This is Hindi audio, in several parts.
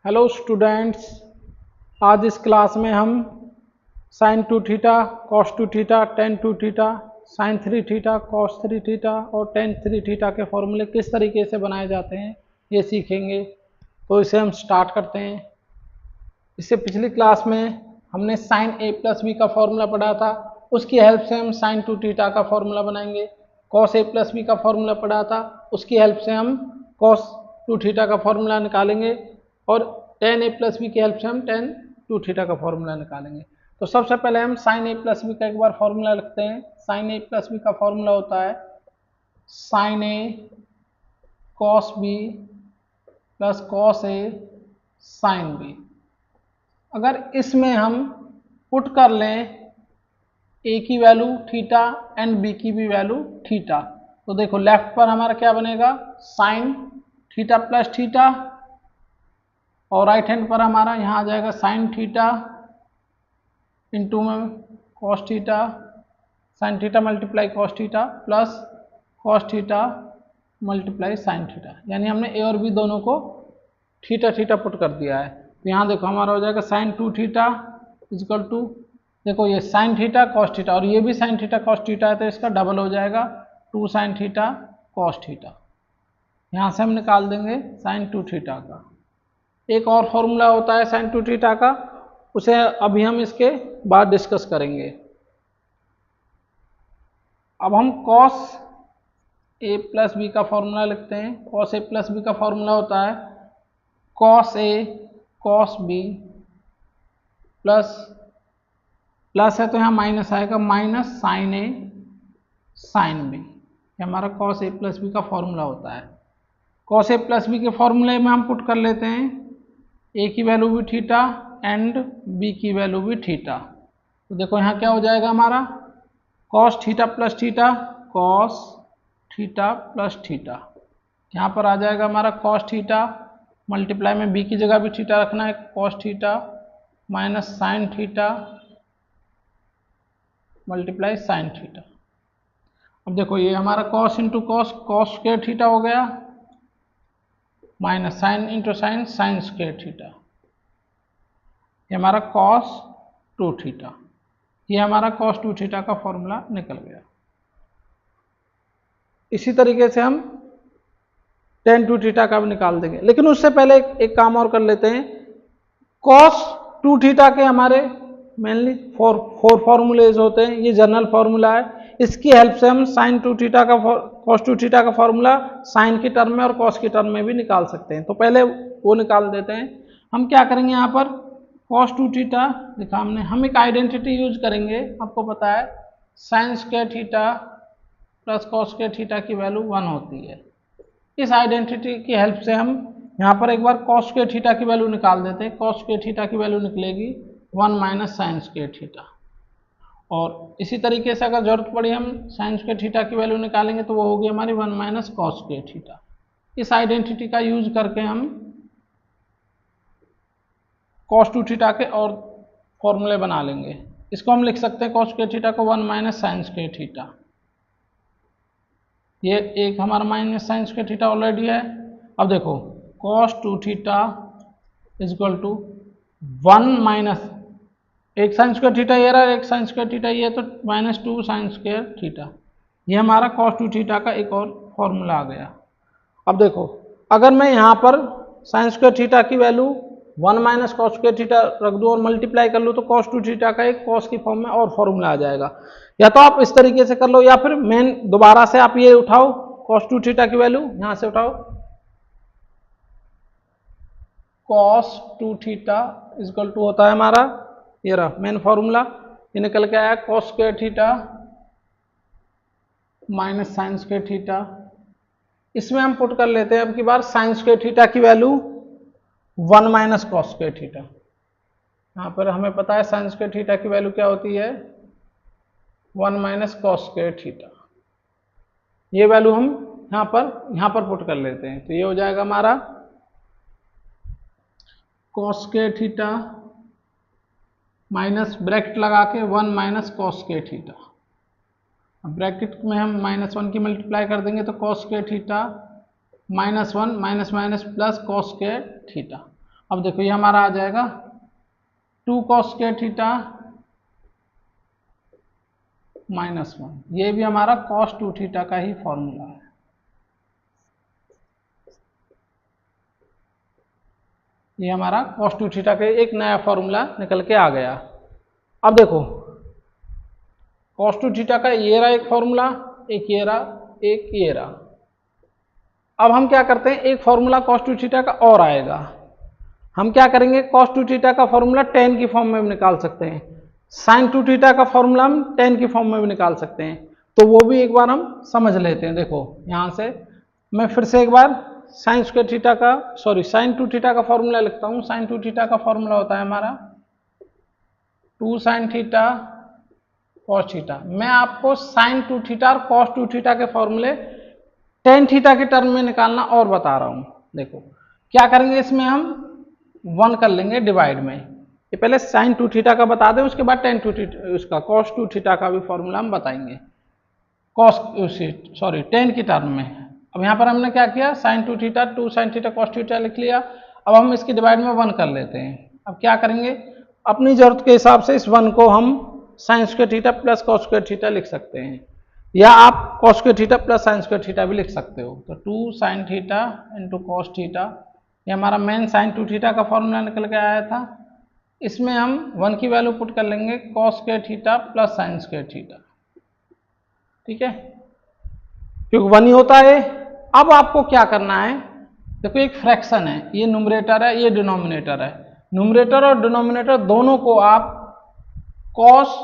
हेलो स्टूडेंट्स, आज इस क्लास में हम sine 2 theta, cos 2 theta, tan 2 theta, sine 3 theta, cos 3 theta और टेन 3 थीटा के फॉर्मूले किस तरीके से बनाए जाते हैं ये सीखेंगे। तो इसे हम स्टार्ट करते हैं। इससे पिछली क्लास में हमने साइन a प्लस बी का फॉर्मूला पढ़ा था, उसकी हेल्प से हम साइन 2 थीटा का फॉर्मूला बनाएंगे। कॉस a प्लस बी का फॉर्मूला पढ़ा था, उसकी हेल्प से हम कॉस 2 थीटा का फॉर्मूला निकालेंगे और टेन a प्लस बी की हेल्प से हम टेन 2 थीटा का फॉर्मूला निकालेंगे। तो सबसे पहले हम साइन a प्लस बी का एक बार फॉर्मूला लिखते हैं। साइन a प्लस बी का फॉर्मूला होता है sine a cos b plus cos a sine b. अगर इसमें हम पुट कर लें a की वैल्यू थीटा एंड b की भी वैल्यू थीटा, तो देखो लेफ्ट पर हमारा क्या बनेगा, साइन थीटा प्लस थीटा, और राइट हैंड पर हमारा यहाँ आ जाएगा साइन थीटा इंटू में cos theta, sine theta multiply cos theta plus cos theta multiply sine theta, यानी हमने ए और बी दोनों को थीटा थीटा पुट कर दिया है। तो यहाँ देखो हमारा हो जाएगा साइन 2 थीटा इजकल टू, देखो ये साइन थीटा कॉस थीटा और ये भी साइन थीटा कॉस थीटा है, तो इसका डबल हो जाएगा 2 साइन थीटा कॉस थीटा। यहाँ से हम निकाल देंगे साइन 2 थीटा का। एक और फॉर्मूला होता है साइन 2 थीटा का, उसे अभी हम इसके बाद डिस्कस करेंगे। अब हम कॉस ए प्लस बी का फॉर्मूला लिखते हैं। कॉस ए प्लस बी का फॉर्मूला होता है cos a cos b plus plus है तो यहाँ माइनस आएगा, minus sine a sine B. ये हमारा कॉस ए प्लस बी का फॉर्मूला होता है। कॉस ए प्लस बी के फॉर्मूले में हम पुट कर लेते हैं ए की वैल्यू भी थीटा एंड बी की वैल्यू भी थीटा। तो देखो यहाँ क्या हो जाएगा हमारा cos theta plus theta, cos theta plus theta. यहाँ पर आ जाएगा हमारा कॉस थीटा मल्टीप्लाई में बी की जगह भी थीटा रखना है, cos theta minus sine theta multiply sign theta. अब देखो ये हमारा cos into cos, cos square theta हो गया, minus sine into sine, sign square theta. ये हमारा कॉस 2 थीटा, ये हमारा कॉस 2 थीटा का फॉर्मूला निकल गया। इसी तरीके से हम टेन 2 थीटा का भी निकाल देंगे, लेकिन उससे पहले एक काम और कर लेते हैं। कॉस 2 थीटा के हमारे मेनली फोर फॉर्मूलेज होते हैं, ये जनरल फॉर्मूला है। इसकी हेल्प से हम साइन 2 थीटा का कॉस 2 थीटा का फॉर्मूला साइन की टर्म में और कॉस की टर्म में भी निकाल सकते हैं। तो पहले वो निकाल देते हैं। हम क्या करेंगे, यहाँ पर कॉस 2 थीटा लिखा हमने, हम एक आइडेंटिटी यूज करेंगे। आपको पता है sign square theta plus cos square theta की वैल्यू 1 होती है। इस आइडेंटिटी की हेल्प से हम यहाँ पर एक बार कॉस स्क्वायर थीटा की वैल्यू निकाल देते हैं। कॉस स्क्वायर थीटा की वैल्यू निकलेगी 1 माइनस साइन स्क्वायर थीटा, और इसी तरीके से अगर जरूरत पड़ी हम साइन स्क्वायर थीटा की वैल्यू निकालेंगे तो वो होगी हमारी 1 माइनस कॉस स्क्वायर थीटा। इस आइडेंटिटी का यूज करके हम कॉस 2 थीटा के और फॉर्मूले बना लेंगे। इसको हम लिख सकते हैं कॉस स्क्वायर थीटा को 1 माइनस साइन स्क्वायर थीटा। ये एक हमारा minus sine square theta already है। अब देखो cos 2 theta is equal to 1 minus एक साइन स्क्वायर थीटा ये रहा, एक साइन स्क्वायर थीटा ये, तो माइनस 2 साइन स्क्वायर थीटा। ये हमारा कॉस 2 थीटा का एक और फॉर्मूला आ गया। अब देखो अगर मैं यहाँ पर साइन स्क्वायर थीटा की value 1 minus cos square theta रख दूँ और मल्टीप्लाई कर लूँ तो कॉस 2 थीटा का एक कॉस की फॉर्म में और फॉर्मूला आ जाएगा। या तो आप इस तरीके से कर लो, या फिर मेन दोबारा से आप ये उठाओ कॉस 2 थीटा की वैल्यू यहाँ से उठाओ, कॉस 2 थीटा इजकल टू होता है हमारा, ये रहा मेन फॉर्मूला, ये निकल के आया cos square theta minus sine square theta. इसमें हम पुट कर लेते हैं अब की बार साइन स्क्वायर थीटा की value 1 minus cos square theta. यहाँ पर हमें पता है साइन स्क्वायर थीटा की वैल्यू क्या होती है, 1 माइनस कॉस स्क्वायर थीटा। ये वैल्यू हम यहाँ पर पुट कर लेते हैं, तो ये हो जाएगा हमारा cos square theta minus bracket लगा के 1 माइनस कॉस स्क्वायर थीटा। अब ब्रैकेट में हम -1 की मल्टीप्लाई कर देंगे तो cos square theta -1 minus minus plus cos square theta. अब देखो ये हमारा आ जाएगा 2 cos स्क्वायर थीटा -1, ये भी हमारा cos 2 थीटा का ही फॉर्मूला है। ये हमारा cos 2 थीटा का एक नया फॉर्मूला निकल के आ गया। अब देखो cos 2 थीटा का ये रहा एक फॉर्मूला, एक ये रहा, एक ये रहा। अब हम क्या करते हैं, एक फॉर्मूला cos 2 थीटा का और आएगा, हम क्या करेंगे cos 2 थीटा का फॉर्मूला tan की फॉर्म में भी निकाल सकते हैं, sin 2 थीटा का फॉर्मूला हम tan की फॉर्म में भी निकाल सकते हैं। तो वो भी एक बार हम समझ लेते हैं। देखो यहां से मैं फिर से एक बार sin स्क्वायर थीटा का sin 2 थीटा का फॉर्मूला लिखता हूं। sin 2 थीटा का फॉर्मूला होता है हमारा 2 sin थीटा cos थीटा। मैं आपको sin 2 थीटा और cos 2 थीटा के फॉर्मूले tan थीटा के टर्म में निकालना और बता रहा हूं। देखो क्या करेंगे, इसमें हम 1 कर लेंगे डिवाइड में। ये पहले sin 2 थीटा का बता दें, उसके बाद tan 2 थीटा उसका cos 2 थीटा का भी फॉर्मूला हम बताएंगे tan की टर्म में। अब यहाँ पर हमने क्या किया, sin 2 theta 2 sin theta cos theta लिख लिया। अब हम इसकी डिवाइड में 1 कर लेते हैं। अब क्या करेंगे, अपनी जरूरत के हिसाब से इस 1 को हम sin square theta plus cos square theta लिख सकते हैं, या आप cos square theta plus sin square theta भी लिख सकते हो। तो 2 sin theta into cos theta, ये हमारा मेन sin 2 थीटा का फॉर्मूला निकल के आया था। इसमें हम 1 की वैल्यू पुट कर लेंगे cos square theta plus sin square theta, ठीक है, क्योंकि 1 ही होता है। अब आपको क्या करना है, देखो एक फ्रैक्शन है, ये न्यूमरेटर है, ये डिनोमिनेटर है। न्यूमरेटर और डिनोमिनेटर दोनों को आप cos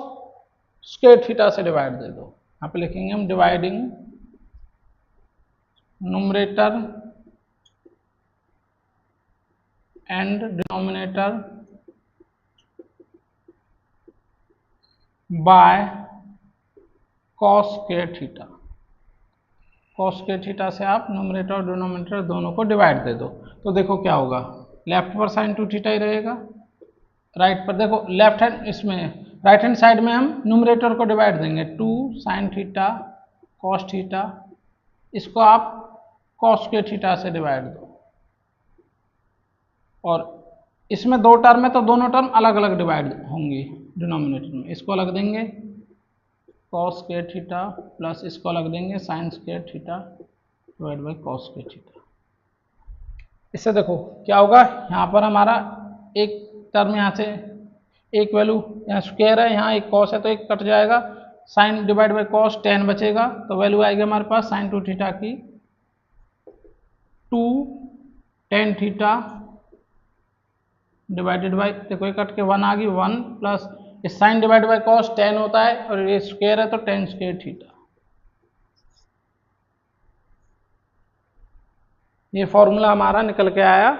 स्क्वायर थीटा से डिवाइड दे दो। यहाँ पे लिखेंगे हम dividing numerator and denominator by cos square theta. cos square theta से आप न्यूमरेटर और डिनोमिनेटर दोनों को डिवाइड दे दो। तो देखो क्या होगा, लेफ्ट पर sin 2 थीटा ही रहेगा, राइट पर देखो लेफ्ट हैंड, इसमें राइट हैंड साइड में हम न्यूमरेटर को डिवाइड देंगे 2 sin थीटा cos थीटा, इसको आप cos स्क्वायर थीटा से डिवाइड दो। और इसमें 2 टर्म है तो दोनों टर्म अलग अलग डिवाइड होंगी डिनोमिनेटर में। इसको अलग देंगे cos स्क्वायर थीटा प्लस इसको अलग देंगे sin square theta divide by cos square theta. इससे देखो क्या होगा, यहाँ पर हमारा एक टर्म यहाँ से एक वैल्यू, यहाँ स्क्वायर है, यहाँ एक cos है तो एक कट जाएगा, sin divide by cos tan बचेगा, तो वैल्यू आएगी हमारे पास sin 2 थीटा की 2 tan थीटा डिवाइडेड बाई, देखो ये कट के 1 आ गई, 1 प्लस ये sine divide by cos tan होता है और ये स्क्वायर है तो tan स्क्वायर थीटा। ये फॉर्मूला हमारा निकल के आया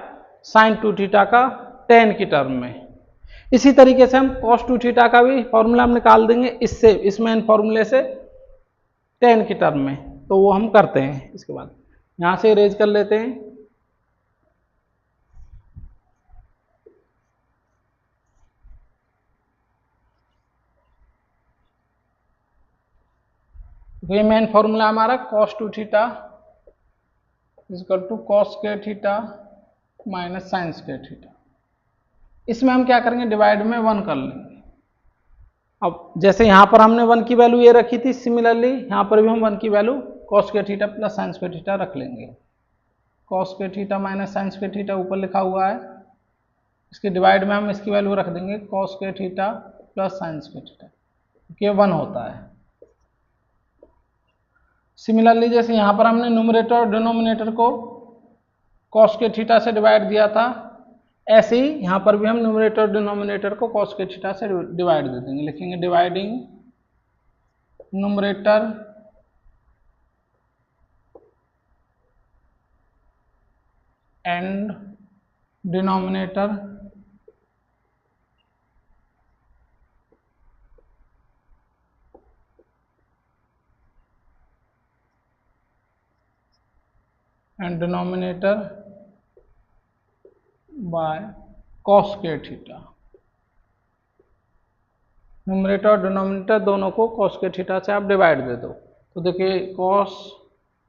sin 2 थीटा का tan की टर्म में। इसी तरीके से हम cos 2 थीटा का भी फॉर्मूला हम निकाल देंगे इससे, इस मेन फॉर्मूले से tan की टर्म में। तो वो हम करते हैं, इसके बाद यहां से इरेज कर लेते हैं। तो ये मेन फॉर्मूला हमारा cos 2 theta equal to cos square theta minus sin square theta. इसमें हम क्या करेंगे, डिवाइड में 1 कर लेंगे। अब जैसे यहाँ पर हमने 1 की वैल्यू ये रखी थी, सिमिलरली यहाँ पर भी हम 1 की value cos square theta plus sin square theta रख लेंगे। cos square theta minus sin square theta ऊपर लिखा हुआ है, इसके डिवाइड में हम इसकी वैल्यू रख देंगे cos square theta plus sin square theta, क्योंकि 1 होता है। सिमिलरली जैसे यहाँ पर हमने न्यूमरेटर और डिनोमिनेटर को cos स्क्वायर थीटा से डिवाइड दिया था, ऐसे ही यहाँ पर भी हम न्यूमरेटर और डिनोमिनेटर को cos स्क्वायर थीटा से डिवाइड दे देंगे। लिखेंगे dividing numerator and denominator and denominator by cos square theta. Numerator और डिनोमिनेटर दोनों को cos स्क्वायर थीटा से आप डिवाइड दे दो। तो देखिए cos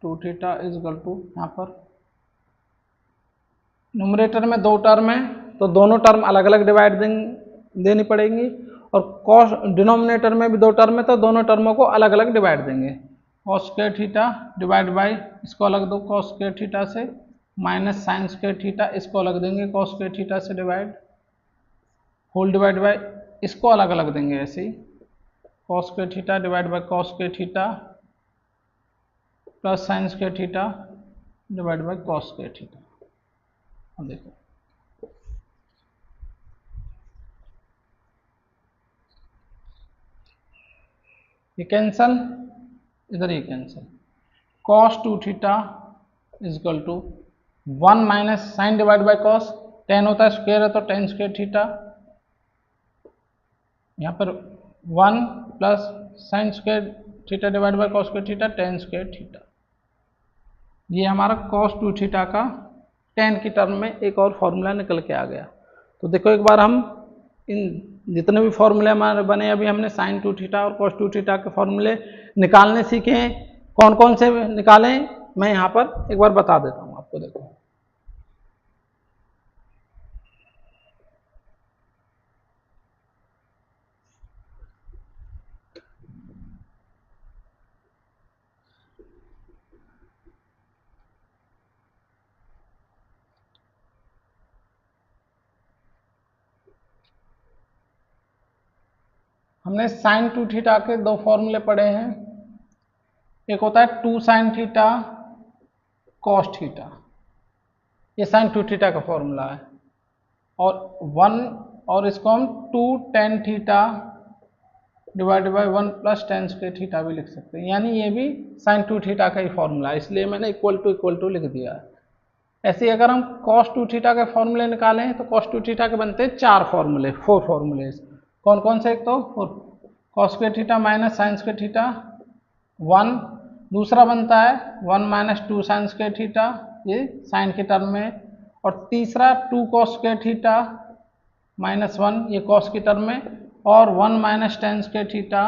2 theta is equal to, यहाँ पर न्यूमरेटर में 2 टर्म है तो दोनों टर्म अलग अलग डिवाइड देनी पड़ेंगी, और कॉस डिनोमिनेटर में भी दो टर्म है तो दोनों टर्मों को अलग अलग डिवाइड देंगे। Cos square theta divide by, इसको अलग दो कॉस स्क्वायर थीटा से, माइनस साइन स्क्वायर थीटा, इसको अलग देंगे कॉस स्क्वायर थीटा से डिवाइड, होल डिवाइड बाई, इसको अलग अलग देंगे ऐसे ही, cos square theta divide by cos square theta plus sine square theta divide by cos square theta. अब देखो ये कैंसल, इधर ये cancel, cos 2 theta is equal to 1 minus sign divide by cos, ten होता है स्क्वायर है तो टेन स्क्वायर थीटा, यहाँ पर 1 plus sine square theta divide by cos square theta, ten square theta. ये हमारा cos 2 थीटा का टेन की टर्म में एक और फॉर्मूला निकल के आ गया। तो देखो एक बार हम इन जितने भी फॉर्मूले हमारे बने, अभी हमने साइन 2 थीटा और cos 2 थीटा के फॉर्मूले निकालने सीखे हैं, कौन कौन से निकालें मैं यहाँ पर एक बार बता देता हूँ आपको। देखो हमने साइन 2 थीटा के दो फॉर्मूले पढ़े हैं, एक होता है 2 साइन थीटा कॉस थीटा, ये साइन 2 थीटा का फॉर्मूला है, और 1 और इसको हम 2 tan theta divided by 1 plus ten square theta भी लिख सकते हैं, यानी ये भी साइन 2 थीटा का ही फॉर्मूला है, इसलिए मैंने इक्वल टू लिख दिया है। ऐसे ही अगर हम cos 2 थीटा के फॉर्मूले निकालें तो cos 2 थीटा के बनते हैं फोर फॉर्मूले, कौन कौन से, एक तो cos square theta minus sine square theta 1, दूसरा बनता है 1 माइनस 2 साइन स्क्वायर थीटा, ये साइन के टर्म में, और तीसरा 2 cos स्क्वायर थीटा माइनस 1, ये cos की टर्म में, और 1 minus tan square theta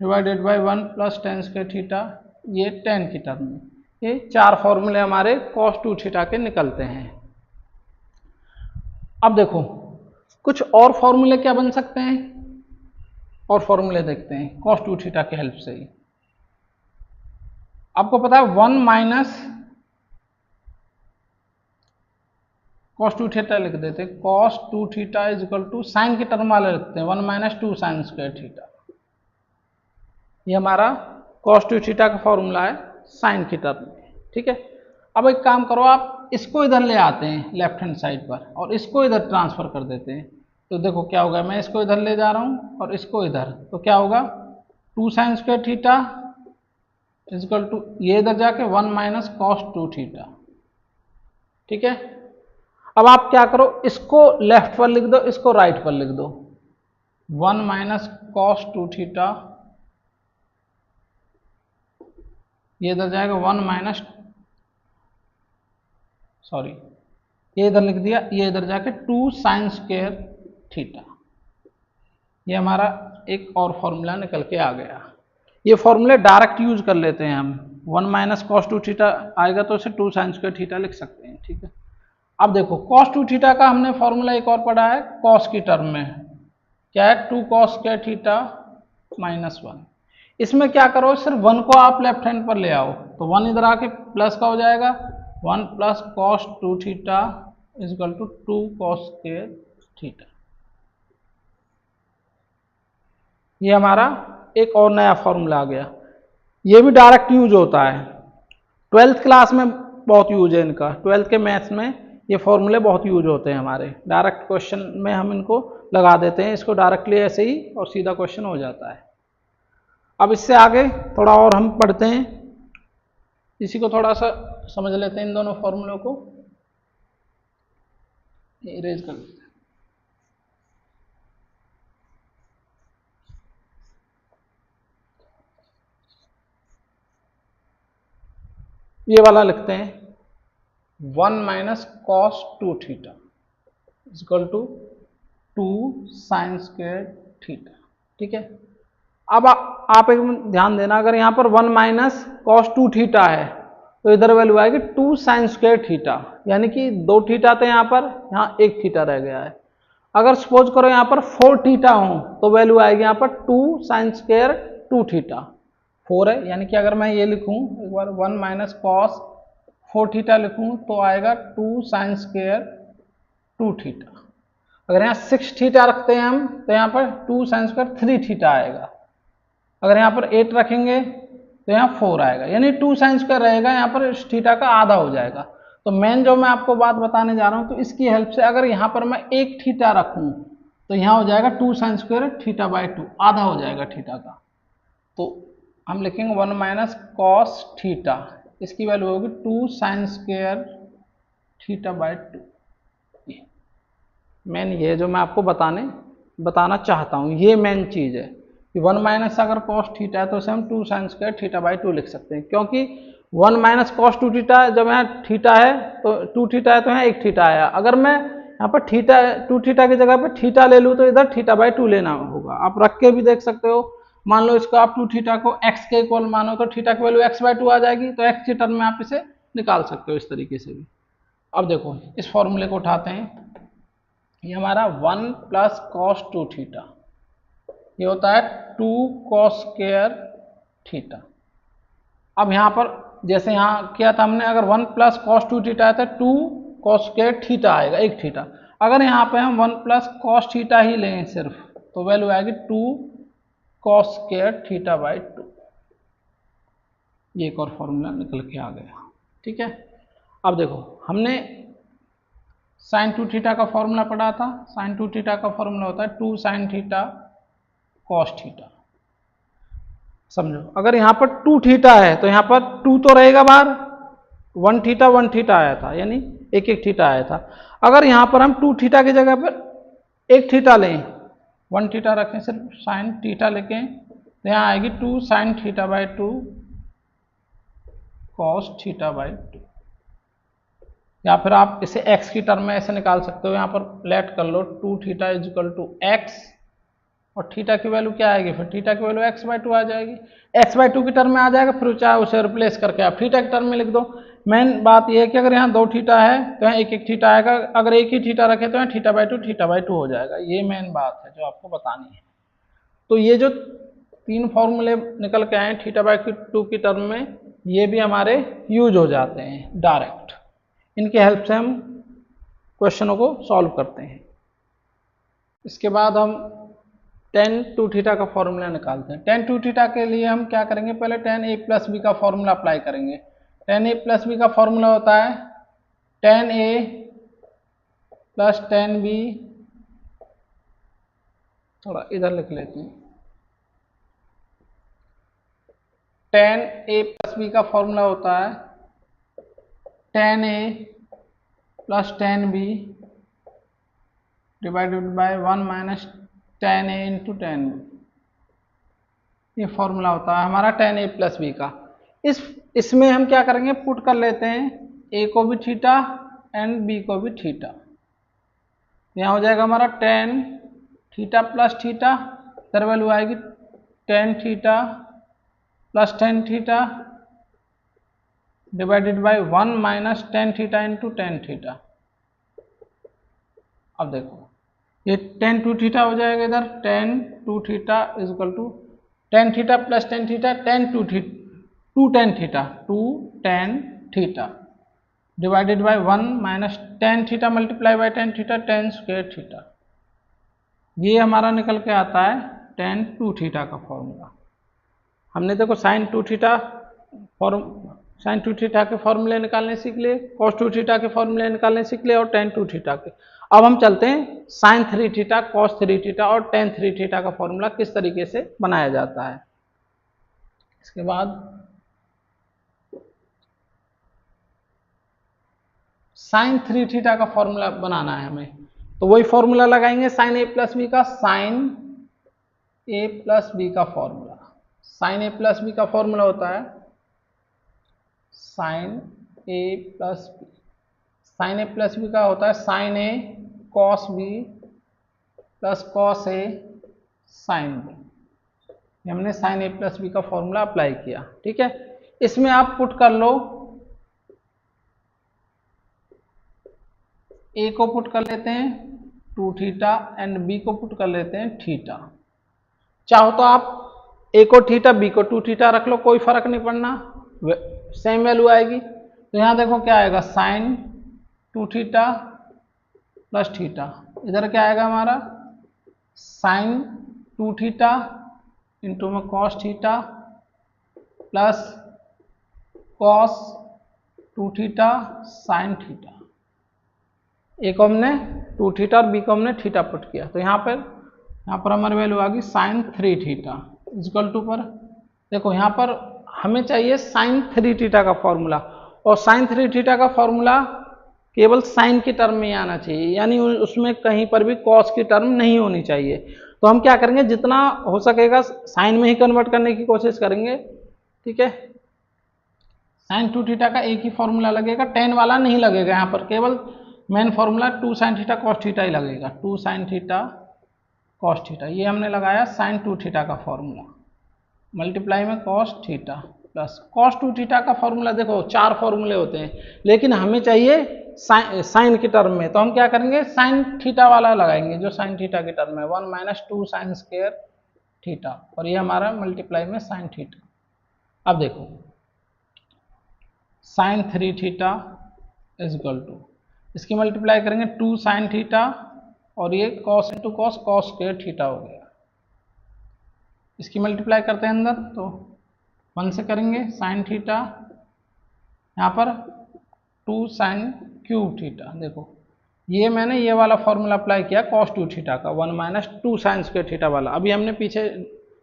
divided by 1 plus ten square theta, ये टेन की टर्म में। ये चार फॉर्मूले हमारे cos 2 थीटा के निकलते हैं। अब देखो कुछ और फॉर्मूले क्या बन सकते हैं, और फॉर्मूले देखते हैं cos 2 थीटा की हेल्प से ही। आपको पता है 1 माइनस cos 2 थीटा लिख देते हैं, cos 2 theta is equal to sine के टर्म वाले लिखते हैं 1 माइनस 2 साइन स्क्वायर थीटा, ये हमारा cos 2 थीटा का फॉर्मूला है साइन की टर्म में। ठीक है, अब एक काम करो, आप इसको इधर ले आते हैं लेफ्ट हैंड साइड पर और इसको इधर ट्रांसफर कर देते हैं, तो देखो क्या होगा, मैं इसको इधर ले जा रहा हूँ और इसको इधर, तो क्या होगा 2 sine square theta is equal to, ये इधर जाके 1 माइनस cos 2 थीटा। ठीक है, अब आप क्या करो, इसको लेफ्ट पर लिख दो, इसको राइट पर लिख दो, 1 माइनस cos 2 थीटा, ये इधर जाएगा 1 माइनस, सॉरी ये इधर लिख दिया, ये इधर जाके 2 साइन स्क्वायर थीटा, ये हमारा एक और फॉर्मूला निकल के आ गया। ये फॉर्मूले डायरेक्ट यूज कर लेते हैं हम, 1 माइनस cos 2 थीटा आएगा तो इसे 2 साइन स्क्वायर थीटा लिख सकते हैं। ठीक है, अब देखो cos 2 थीटा का हमने फॉर्मूला एक और पढ़ा है cos की टर्म में, क्या है 2 cos स्क्वायर थीटा माइनस 1। इसमें क्या करो, सिर्फ 1 को आप लेफ्ट हैंड पर ले आओ, तो 1 इधर आके प्लस का हो जाएगा, 1 plus cos 2 theta is equal to 2 cos square theta. ये हमारा एक और नया फॉर्मूला आ गया, ये भी डायरेक्ट यूज होता है, 12th क्लास में बहुत यूज है इनका, 12th के मैथ्स में ये फॉर्मूले बहुत यूज होते हैं हमारे, डायरेक्ट क्वेश्चन में हम इनको लगा देते हैं, इसको डायरेक्टली ऐसे ही और सीधा क्वेश्चन हो जाता है। अब इससे आगे थोड़ा और हम पढ़ते हैं, इसी को थोड़ा सा समझ लेते हैं, इन दोनों फॉर्मूलों को इरेज कर लेते हैं। ये वाला लिखते हैं 1 minus cos 2 theta is equal to 2 sine square theta. ठीक है, अब आप एक ध्यान देना, अगर यहाँ पर 1 माइनस cos 2 थीटा है तो इधर वैल्यू आएगी 2 साइन स्क्वायर थीटा, यानी कि 2 थीटा थे यहाँ पर, यहाँ 1 थीटा रह गया है। अगर सपोज करो यहाँ पर 4 थीटा हो तो वैल्यू आएगी यहाँ पर 2 साइन स्क्वायर 2 थीटा। 4 है, यानी कि अगर मैं ये लिखूँ एक बार 1 माइनस कॉस 4 थीटा लिखूँ तो आएगा 2 साइन स्क्वायर 2 थीटा। अगर यहाँ 6 थीटा रखते हैं हम तो यहाँ पर 2 साइन स्क्वायर 3 थीटा आएगा। अगर यहाँ पर 8 रखेंगे तो यहाँ 4 आएगा, यानी 2 साइन स्क्वायर रहेगा, यहाँ पर इस थीटा का आधा हो जाएगा। तो मेन जो मैं आपको बात बताने जा रहा हूँ, तो इसकी हेल्प से अगर यहाँ पर मैं 1 थीटा रखूँ तो यहाँ हो जाएगा 2 साइन स्क्वायर थीटा बाई 2, आधा हो जाएगा थीटा का। तो हम लिखेंगे 1 माइनस कॉस थीटा, इसकी वैल्यू होगी 2 sine square theta by 2। Main ये जो मैं आपको बताना चाहता हूँ, ये मेन चीज़ है कि 1 माइनस अगर कॉस थीटा है तो उसे हम 2 साइन स्क्वायर थीटा बाई 2 लिख सकते हैं, क्योंकि 1 माइनस कॉस 2 थीटा जब यहाँ थीटा है तो 2 थीटा है तो यहाँ 1 थीटा आया। अगर मैं यहाँ पर थीटा 2 थीटा की जगह पर थीटा ले लूँ तो इधर थीटा बाई 2 लेना होगा। आप रख के भी देख सकते हो, मान लो इसको आप 2 थीटा को x के इक्वल मानो तो थीटा की वैल्यू x बाई 2 आ जाएगी, तो x के टर्म में आप इसे निकाल सकते हो इस तरीके से भी। अब देखो इस फॉर्मूले को उठाते हैं, ये हमारा 1 प्लस कॉस 2 थीटा, ये होता है 2 कॉस स्क्वायर थीटा। अब यहाँ पर जैसे यहाँ किया था हमने, अगर 1 प्लस कॉस 2 थीटा है तो 2 कॉस स्क्वायर थीटा आएगा, 1 थीटा। अगर यहाँ पे हम 1 प्लस कॉस थीटा ही लें सिर्फ तो वैल्यू आएगी 2 कॉस स्क्वायर थीटा बाई 2। ये एक और फॉर्मूला निकल के आ गया, ठीक है। अब देखो हमने साइन 2 थीटा का फॉर्मूला पढ़ा था। साइन 2 थीटा का फॉर्मूला होता है 2 साइन थीटा कॉस थीटा। समझो अगर यहाँ पर 2 थीटा है तो यहाँ पर 2 तो रहेगा बाहर, 1 थीटा आया था, यानी 1 थीटा आया था। अगर यहाँ पर हम 2 थीटा की जगह पर 1 थीटा लें, 1 थीटा रखें, सिर्फ साइन थीटा लेके तो यहाँ आएगी 2 sine theta by 2 cos theta by 2। या फिर आप इसे x की टर्म में ऐसे निकाल सकते हो, यहाँ पर लेट कर लो 2 theta is equal to x, और थीटा की वैल्यू क्या आएगी, फिर थीटा की वैल्यू x बाई 2 आ जाएगी। x बाई 2 की टर्म में आ जाएगा, फिर चाहे उसे रिप्लेस करके आप थीटा की टर्म में लिख दो। मेन बात यह है कि अगर यहाँ 2 थीटा है तो यहाँ 1 थीटा आएगा, अगर एक ही थीटा रखे तो यहाँ थीटा बाई 2 हो जाएगा। ये मेन बात है जो आपको बतानी है। तो ये जो 3 फॉर्मूले निकल के आए थीटा बाई 2 की टर्म में, ये भी हमारे यूज हो जाते हैं डायरेक्ट। इनकी हेल्प से हम क्वेश्चनों को सॉल्व करते हैं। इसके बाद हम tan 2 थीटा का फॉर्मूला निकालते हैं। tan 2 थीटा के लिए हम क्या करेंगे, पहले tan a प्लस बी का फॉर्मूला अप्लाई करेंगे। tan a प्लस बी का फॉर्मूला होता है tan a plus tan b, थोड़ा इधर लिख लेते हैं। tan a प्लस बी का फॉर्मूला होता है tan a plus tan b divided by 1 minus tan a into tan b। ये फॉर्मूला होता है हमारा tan a प्लस बी का। इसमें हम क्या करेंगे, पुट कर लेते हैं a को भी थीटा एंड b को भी थीटा। यहाँ हो जाएगा हमारा tan थीटा प्लस थीटा, इधर वैल्यू आएगी tan theta plus tan theta divided by 1 minus tan theta into tan theta. अब देखो ये tan 2 थीटा हो जाएगा, इधर tan 2 theta is equal to tan theta plus tan theta, tan 2 tan theta divided by 1 minus tan theta multiply by tan theta tan square theta. ये हमारा निकल के आता है tan 2 थीटा का फॉर्मूला। हमने देखो साइन 2 थीटा के फॉर्मूले निकालने सीख लिए, cos 2 थीटा के फॉर्मूले निकालने सीख लिए और tan 2 थीटा के। अब हम चलते हैं sin 3 थीटा, cos 3 थीटा और tan 3 थीटा का फॉर्मूला किस तरीके से बनाया जाता है। इसके बाद sin 3 थीटा का फॉर्मूला बनाना है हमें, तो वही फॉर्मूला लगाएंगे sin a प्लस बी का। sin a प्लस बी का formula, sin a plus b का फॉर्मूला होता है sin a plus b. sin a plus b का होता है sin a cos b plus cos a sin b। हमने sin a प्लस बी का फॉर्मूला अप्लाई किया, ठीक है। इसमें आप पुट कर लो ए को पुट कर लेते हैं 2 थीटा एंड बी को पुट कर लेते हैं थीटा। चाहो तो आप ए को थीटा बी को 2 थीटा रख लो, कोई फर्क नहीं पड़ना, सेम वैल्यू आएगी। तो यहाँ देखो क्या आएगा, साइन 2 थीटा प्लस थीटा, इधर क्या आएगा हमारा साइन 2 थीटा इंटू में cos theta plus cos 2 theta sine theta. A को हमने 2 थीटा और बी को हमने थीटा पुट किया, तो यहाँ पर हमारी वैल्यू आ गई साइन 3 थीटा इक्वल टू पर, देखो यहाँ पर हमें चाहिए साइन 3 थीटा का फॉर्मूला, और साइन 3 थीटा का फॉर्मूला केवल साइन की टर्म में आना चाहिए, यानी उसमें कहीं पर भी कॉस की टर्म नहीं होनी चाहिए। तो हम क्या करेंगे, जितना हो सकेगा साइन में ही कन्वर्ट करने की कोशिश करेंगे, ठीक है। साइन 2 थीटा का एक ही फॉर्मूला लगेगा, टेन वाला नहीं लगेगा, यहाँ पर केवल main formula 2 sine theta cos theta ही लगेगा, 2 साइन थीटा कॉस थीटा, ये हमने लगाया साइन 2 थीटा का फॉर्मूला, मल्टीप्लाई में cos theta plus cos 2 theta का फॉर्मूला। देखो 4 फॉर्मूले होते हैं, लेकिन हमें चाहिए साइन की टर्म में, तो हम क्या करेंगे साइन थीटा वाला लगाएंगे, जो साइन थीटा की टर्म में 1 माइनस 2 साइन स्क्वायर थीटा, और ये हमारा मल्टीप्लाई में साइन थीटा। अब देखो sine 3 theta is equal to, इसकी मल्टीप्लाई करेंगे 2 साइन थीटा, और ये cos into cos cos square theta हो गया, इसकी मल्टीप्लाई करते हैं अंदर तो 1 से करेंगे साइन थीटा, यहाँ पर 2 साइन क्यूब थीटा। देखो ये मैंने ये वाला फॉर्मूला अप्लाई किया कॉस 2 थीटा का, 1 माइनस 2 साइन स्क्वायर थीटा वाला, अभी हमने पीछे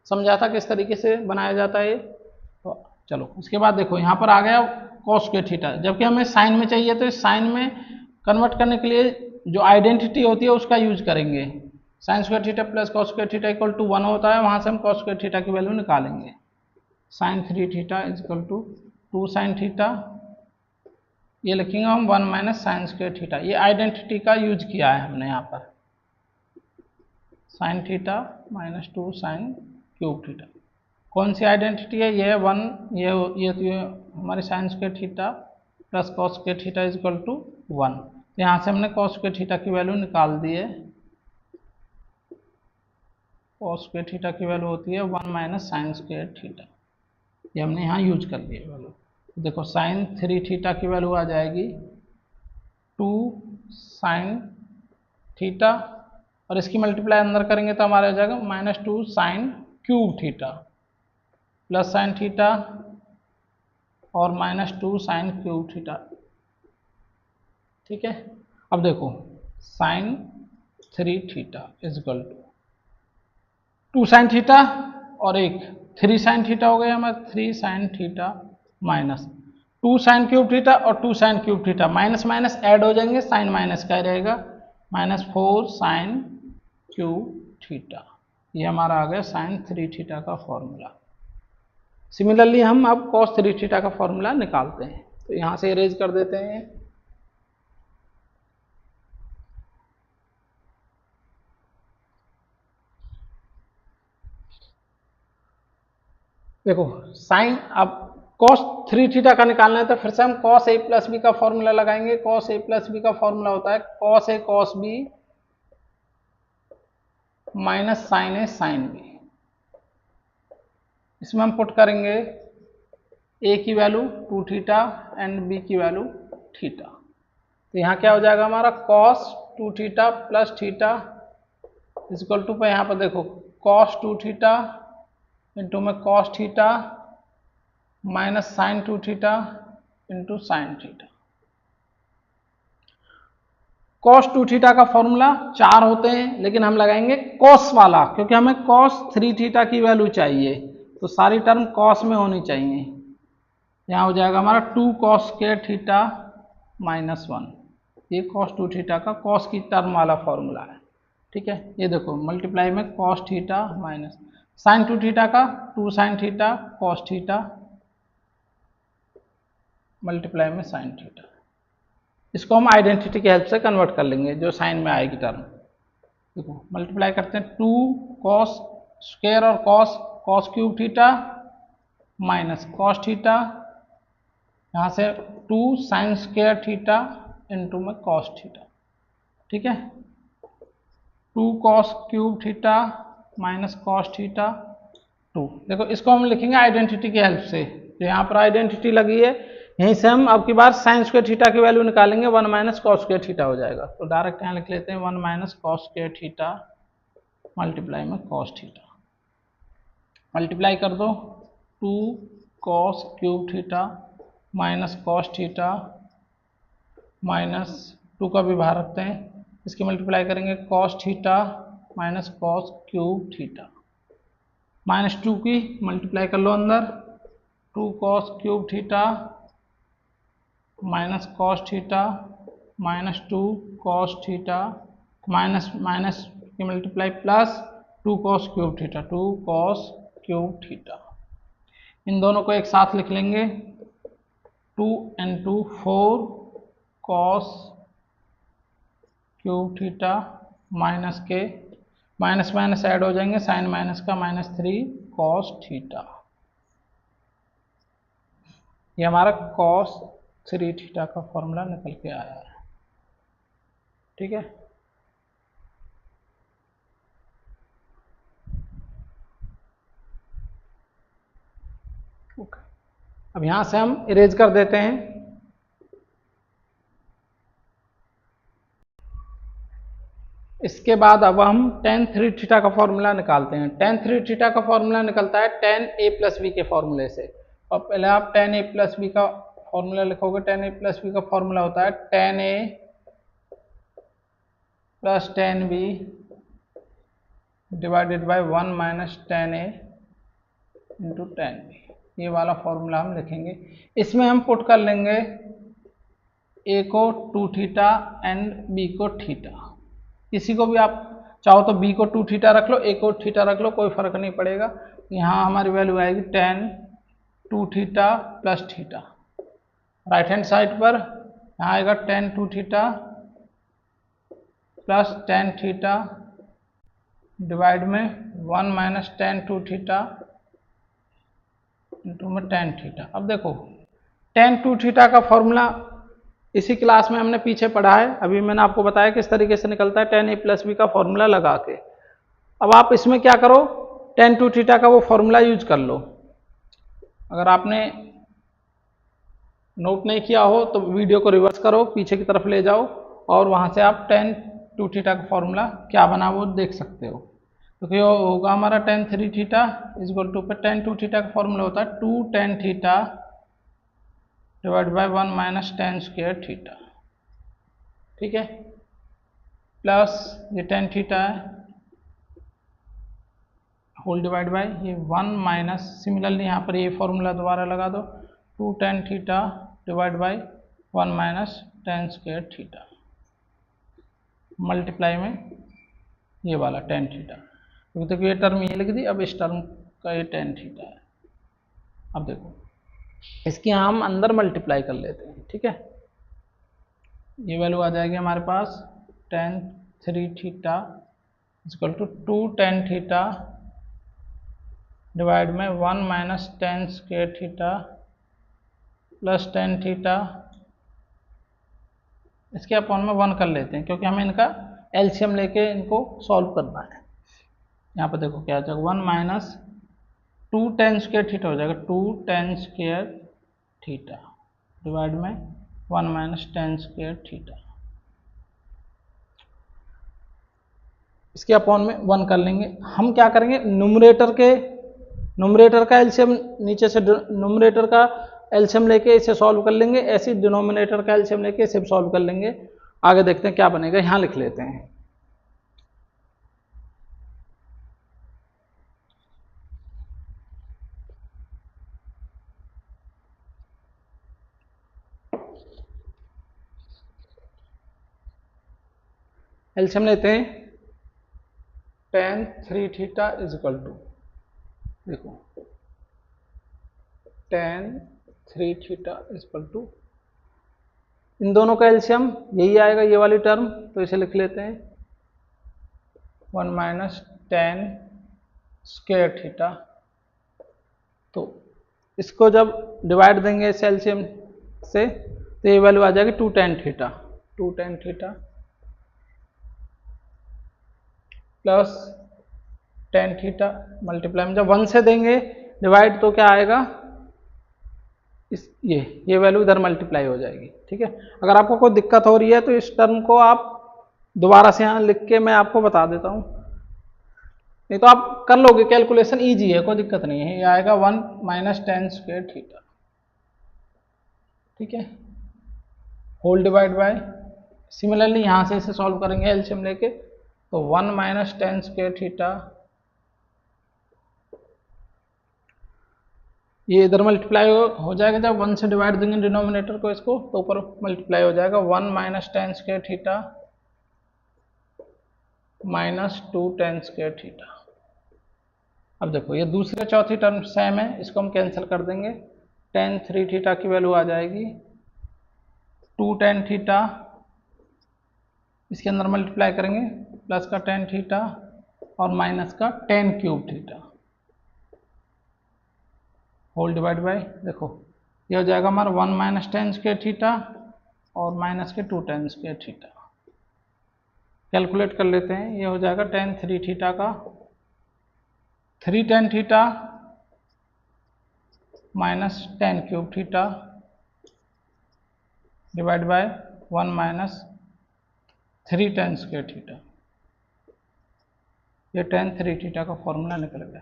समझा था किस तरीके से बनाया जाता है। तो चलो उसके बाद देखो यहाँ पर आ गया कॉस स्क्वायर थीटा, जबकि हमें साइन में चाहिए, तो साइन में कन्वर्ट करने के लिए जो आइडेंटिटी होती है उसका यूज करेंगे, sine square theta plus cos square theta equal to 1 होता है, वहाँ से हम कॉस स्क्वायर थीटा की वैल्यू निकालेंगे, sine 3 theta is equal to 2 sine theta, ये लिखेंगे हम 1 माइनस साइन स्क्वायर थीटा, ये आइडेंटिटी का यूज किया है हमने यहाँ पर, sine theta minus 2 sine cube theta. कौन सी आइडेंटिटी है, ये 1, ये तो ये हमारी sine square theta plus cos square theta is equal to 1, यहाँ से हमने कॉस स्क्वायर थीटा की वैल्यू निकाल दी है, कॉस स्क्वायर थीटा की वैल्यू होती है 1 माइनस साइन स्क्वायर थीटा, ये हमने यहाँ यूज कर लिया वैल्यू। देखो साइन 3 थीटा की वैल्यू आ जाएगी 2 साइन थीटा, और इसकी मल्टीप्लाई अंदर करेंगे तो हमारा आ जाएगा minus 2 sine cube theta plus sine theta और माइनस 2 साइन क्यूब थीटा, ठीक है। अब देखो sine 3 theta is equal to 2 sine theta और एक 3 साइन थीटा हो गया हमारा, 3 sine theta minus 2 sine cube theta और 2 sine cube theta, minus minus add हो जाएंगे, साइन माइनस का रहेगा, माइनस 4 साइन क्यूब थीटा, ये हमारा आ गया साइन 3 थीटा का फॉर्मूला। सिमिलरली हम अब कॉस 3 थीटा का फॉर्मूला निकालते हैं, तो यहाँ से इरेज कर देते हैं, देखो साइन अब कॉस 3 थीटा का निकालना है, तो फिर से हम कॉस ए प्लस बी का फॉर्मूला लगाएंगे। कॉस ए प्लस बी का फॉर्मूला होता है cos a cos b minus sine a sine b, इसमें हम पुट करेंगे ए की वैल्यू 2 थीटा एंड बी की वैल्यू थीटा, तो यहाँ क्या हो जाएगा हमारा cos 2 theta plus theta is equal to, पर यहाँ पर देखो कॉस 2 थीटा इंटू में cos theta minus sine 2 theta into sine theta. Cos 2 theta का फॉर्मूला 4 होते हैं, लेकिन हम लगाएंगे कॉस वाला, क्योंकि हमें कॉस 3 थीटा की वैल्यू चाहिए, तो सारी टर्म कॉस में होनी चाहिए। यहाँ हो जाएगा हमारा 2 कॉस स्क्वायर थीटा माइनस 1, ये कॉस 2 थीटा का कॉस की टर्म वाला फॉर्मूला है, ठीक है। ये देखो मल्टीप्लाई में cos theta minus sine 2 theta का 2 sine theta cos theta multiply में साइन थीटा, इसको हम आइडेंटिटी की हेल्प से कन्वर्ट कर लेंगे, जो साइन में आएगी टर्म। देखो मल्टीप्लाई करते हैं 2 कॉस स्क्वायर और cos cube theta minus cos theta, यहाँ से 2 साइन स्क्वायर थीटा इंटू में कॉस थीटा, ठीक है, 2 cos cube theta minus cos theta 2। देखो इसको हम लिखेंगे आइडेंटिटी की हेल्प से, जो यहाँ पर आइडेंटिटी लगी है यहीं से हम अब की बार साइन स्क्वायर थीटा की वैल्यू निकालेंगे, 1 माइनस कॉस स्क्वायर थीटा हो जाएगा। तो डायरेक्ट यहाँ लिख लेते हैं 1 minus cos square theta multiply में कॉस थीटा, मल्टीप्लाई कर दो 2 cos cube theta minus cos theta minus 2 का भी बाहर रखते हैं, इसकी मल्टीप्लाई करेंगे cos theta minus cos cube theta, minus 2 की मल्टीप्लाई कर लो अंदर, 2 cos cube theta minus cos theta minus 2 cos theta minus minus की multiply plus 2 cos cube theta, 2 cos cube theta. इन दोनों को एक साथ लिख लेंगे 2 into 4 cos cube theta minus के माइनस माइनस ऐड हो जाएंगे, साइन माइनस का माइनस 3 cos थीटा। ये हमारा cos 3 थीटा का फॉर्मूला निकल के आया है। ठीक है, ओके। अब यहां से हम इरेज कर देते हैं। इसके बाद अब हम tan 3 थीटा का फॉर्मूला निकालते हैं। tan 3 थीटा का फॉर्मूला निकलता है tan a प्लस b के फॉर्मूले से। और पहले आप tan a प्लस b का फॉर्मूला लिखोगे। tan a प्लस b का फॉर्मूला होता है tan a plus tan b divided by 1 minus tan a into tan b। ये वाला फॉर्मूला हम लिखेंगे। इसमें हम पुट कर लेंगे a को 2 थीटा एंड b को थीटा। किसी को भी आप चाहो तो b को 2 थीटा रख लो, a को थीटा रख लो, कोई फर्क नहीं पड़ेगा। यहाँ हमारी वैल्यू आएगी tan 2 theta plus theta. Right hand side पर यहाँ आएगा tan 2 theta plus tan theta divide में 1 माइनस tan 2 थीटा इंटू में tan थीटा। अब देखो tan 2 थीटा का फॉर्मूला इसी क्लास में हमने पीछे पढ़ा है। अभी मैंने आपको बताया किस तरीके से निकलता है tan a प्लस b का फॉर्मूला लगा के। अब आप इसमें क्या करो, tan 2 थीटा का वो फॉर्मूला यूज कर लो। अगर आपने नोट नहीं किया हो तो वीडियो को रिवर्स करो, पीछे की तरफ ले जाओ और वहां से आप tan 2 थीटा का फॉर्मूला क्या बना वो देख सकते हो। तो क्या होगा हमारा tan 3 theta is equal to, पे tan 2 थीटा का फॉर्मूला होता है 2 tan theta divide by 1 minus tan square theta. ठीक है, प्लस ये tan थीटा है होल डिवाइड बाय ये 1 माइनस, सिमिलरली यहाँ पर ये फॉर्मूला दोबारा लगा दो 2 tan theta divide by 1 minus tan square theta multiply में ये वाला tan थीटा। क्योंकि देखो ये टर्म ये लिख दी, अब इस टर्म का ये tan थीटा है। अब देखो इसकी हम अंदर मल्टीप्लाई कर लेते हैं। ठीक है, ये वैल्यू आ जाएगी हमारे पास tan 3 theta equal to 2 tan theta divide में 1 minus tan square theta plus tan theta, इसके अपॉन में 1 कर लेते हैं क्योंकि हमें इनका एलसीएम लेके इनको सॉल्व करना है। यहाँ पर देखो क्या हो जाएगा 1 माइनस 2 tan स्क्वायर थीटा हो जाएगा 2 tan स्क्वायर थीटा डिवाइड में 1 माइनस tan स्क्वायर थीटा, इसके अपॉन में 1 कर लेंगे। हम क्या करेंगे, न्यूमरेटर का एलसीएम नीचे से न्यूमरेटर का एलसीएम लेके इसे सॉल्व कर लेंगे, ऐसे डिनोमिनेटर का एलसीएम लेके इसे सॉल्व कर लेंगे। आगे देखते हैं क्या बनेगा। यहाँ लिख लेते हैं एलसीएम लेते हैं tan 3 theta is equal to, देखो tan 3 theta is equal to, इन दोनों का एलसीएम यही आएगा ये वाली टर्म, तो इसे लिख लेते हैं 1 माइनस tan स्क्वायर थीटा। तो इसको जब डिवाइड देंगे इस एलसीएम से तो ये वैल्यू आ जाएगी 2 tan theta, 2 tan theta plus tan theta multiply में जब 1 से देंगे डिवाइड तो क्या आएगा, इस ये वैल्यू इधर मल्टीप्लाई हो जाएगी। ठीक है, अगर आपको कोई दिक्कत हो रही है तो इस टर्म को आप दोबारा से यहाँ लिख के मैं आपको बता देता हूँ, नहीं तो आप कर लोगे, कैलकुलेशन इजी है, कोई दिक्कत नहीं है। ये आएगा 1 माइनस टेन स्क्वायर थीटा, ठीक है, होल डिवाइड बाय, सिमिलरली यहाँ से इसे सॉल्व करेंगे एलसीएम लेके, तो 1 माइनस टेन स्क्वायर थीटा, ये इधर मल्टीप्लाई हो जाएगा, जब 1 से डिवाइड देंगे डिनोमिनेटर को इसको तो ऊपर मल्टीप्लाई हो जाएगा, 1 minus tan square theta minus 2 ten square theta. अब देखो ये दूसरे चौथी टर्म सेम है, इसको हम कैंसिल कर देंगे, टेन 3 थीटा की वैल्यू आ जाएगी 2 टेन थीटा, इसके अंदर मल्टीप्लाई करेंगे प्लस का टेन थीटा और माइनस का tan cube theta, whole divide by, देखो ये हो जाएगा हमारा 1 माइनस टेन स्क्वायर थीटा और माइनस के 2 टेन स्क्वायर थीटा। कैलकुलेट कर लेते हैं, ये हो जाएगा टेन 3 थीटा का 3 tan theta minus tan cube theta divide by 1 minus 3 tan square theta, ये टेन 3 थीटा का फॉर्मूला निकल गया।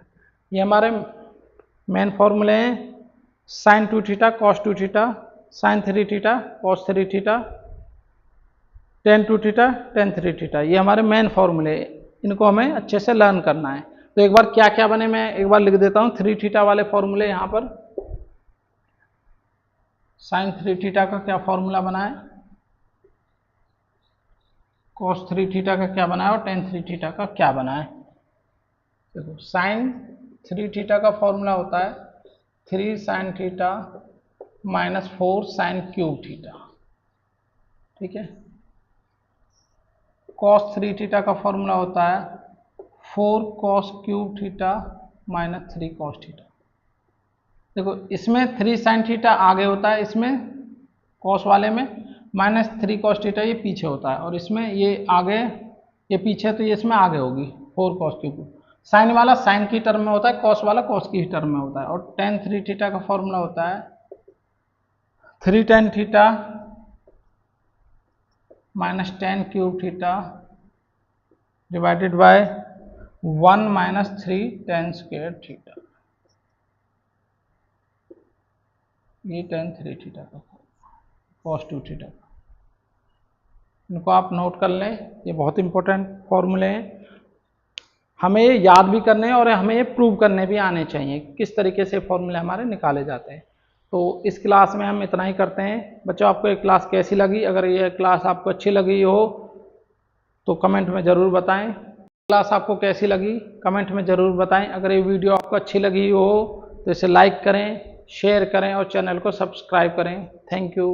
ये हमारे मेन फॉर्मूले हैं, sine 2 theta cos 2 theta, sine 3 theta cos 3 theta, tan 2 theta tan 3 theta, ये हमारे मेन फॉर्मूले, इनको हमें अच्छे से लर्न करना है। तो एक बार क्या क्या बने मैं एक बार लिख देता हूँ, 3 थीटा वाले फॉर्मूले यहाँ पर, साइन 3 थीटा का क्या फॉर्मूला बना है, कॉस 3 थीटा का क्या बना है और टेन 3 थीटा का क्या बना है। देखो साइन 3 थीटा का फॉर्मूला होता है 3 sine theta minus 4 sign cube theta, ठीक है। कॉस 3 थीटा का फॉर्मूला होता है 4 cos cube theta minus 3 cos theta. देखो इसमें 3 साइन थीटा आगे होता है, इसमें कॉस वाले में माइनस 3 कॉस थीटा ये पीछे होता है, और इसमें ये आगे ये पीछे, तो ये इसमें आगे होगी 4 कॉस क्यूब। साइन वाला साइन की टर्म में होता है, कॉस वाला कॉस की टर्म में होता है। और टेन 3 थीटा का फॉर्मूला होता है 3 tan theta minus tan cube theta divided by 1 minus 3 tan square theta, ये टेन 3 थीटा का कॉस 2 थीटा का। इनको आप नोट कर लें, ये बहुत इंपॉर्टेंट फॉर्मूले हैं, हमें ये याद भी करने हैं और हमें ये प्रूव करने भी आने चाहिए किस तरीके से फॉर्मूले हमारे निकाले जाते हैं। तो इस क्लास में हम इतना ही करते हैं। बच्चों आपको ये क्लास कैसी लगी, अगर ये क्लास आपको अच्छी लगी हो तो कमेंट में ज़रूर बताएं। क्लास आपको कैसी लगी कमेंट में ज़रूर बताएं। अगर ये वीडियो आपको अच्छी लगी हो तो इसे लाइक करें, शेयर करें और चैनल को सब्सक्राइब करें। Thank you.